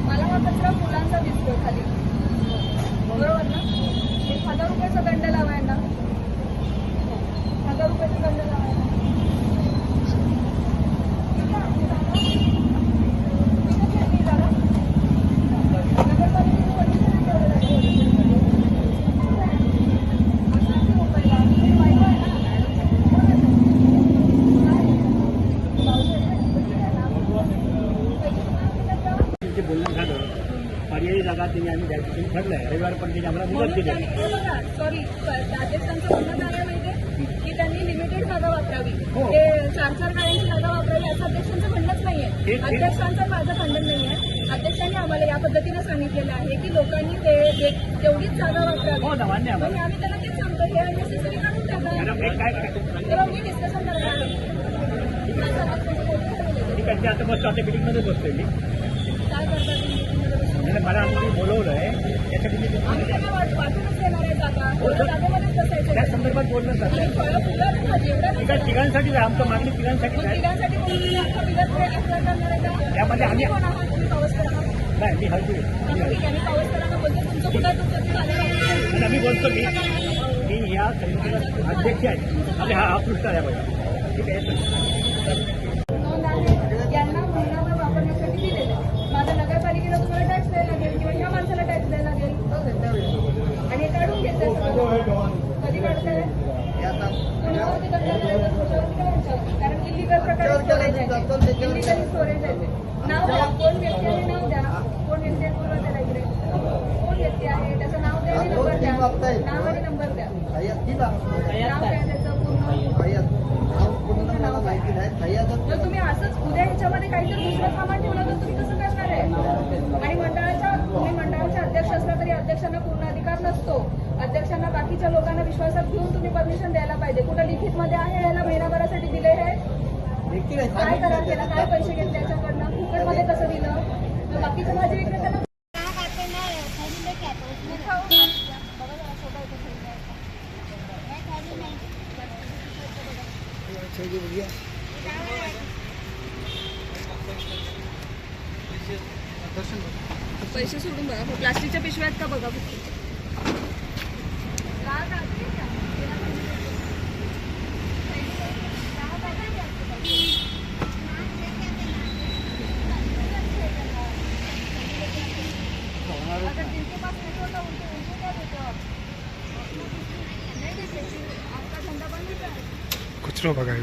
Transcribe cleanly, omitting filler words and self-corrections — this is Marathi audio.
मला हा कचरा मुलांचा दिसतो खाली, बरोबर ना? 1000 रुपयाचा दंड लावाय ना, 1000 रुपयाचा दंड लावाय ना. बोलणं झालं, पर्यायी जागा त्यांनी आम्ही द्यायची ठरलंय. रविवार पण त्यांनी आम्हाला मुदत दिली. सॉरी, अध्यक्षांचं म्हणणं काय माहितीये की त्यांनी लिमिटेड जागा वापरावी, ते 4-4 गाड्यांची जागा वापरावी असं अध्यक्षांचं म्हणणंच नाहीये. अध्यक्षांचं माझं खंडन नाहीये. अध्यक्षांनी आम्हाला या पद्धतीने सांगितलेलं आहे की लोकांनी तेवढीच जागा वापरावी आणि आम्ही त्यांना तेच सांगतो, हे अननेसेसरी काढून टाका. तेव्हा मी डिस्कशन करणार आहे. आता बसतो, आता मिटिंगमध्ये बसतोय मी. काय करतात मला आम्ही बोलवलंय त्यासाठी मी वाटूनच देणार आहे जागा, जागेमध्येच बसायचं. त्या संदर्भात बोलणं जातं. तिघांसाठी आमचं मागणी तिघांसाठी त्यामध्ये आम्ही नाही, मी हलतो आम्ही बोलतो. मी या समितीला अध्यक्ष आहे आणि हा पृष्ठ आहे बघा. ठीक आहे, यांना महिनाभर वापरण्यासाठी दिलेलं. माझ्या नगरपालिकेला तुम्हाला टॅक्स द्यायला लागेल किंवा ह्या माणसाला टॅक्स द्यायला लागेल आणि हे काढून घेतलंय सगळं. कधी काढताय? कारण इलिगल प्रकारे स्टोरेज आहे, इलिगल स्टोरेज आहे. नाव द्या, कोण व्यक्ती आहे नाव द्या, कोण व्यक्ती आहे पूर्ण द्या इकडे, कोण व्यक्ती आहे त्याचं नाव द्या आणि नंबर द्या, नाव आणि नंबर द्या, नाव द्या त्याचं पूर्ण नाव माहिती नाही. जर तुम्ही असंच उद्या ह्याच्यामध्ये काहीतरी दुसरं सामान ठेवलं तर तुम्ही कसं करणार आहे? आणि तुम्ही मंडळाचे अध्यक्ष असला तरी अध्यक्षांना पूर्ण अधिकार नसतो. अध्यक्षांना बाकीच्या लोकांना विश्वासात घेऊन तुम्ही परमिशन द्यायला पाहिजे. कुठं लिखित मध्ये आहे याला महिनाभरासाठी दिले आहे? काय करार केला, काय पैसे घेतले त्याच्याकडनं, फुकटमध्ये कसं दिलं? तर बाकीच्या भाजी विक्रेत्यांना पैसे सोडून बघा, प्लास्टिकच्या पिशव्या आहेत का बघा फक्त. कचरा बघा.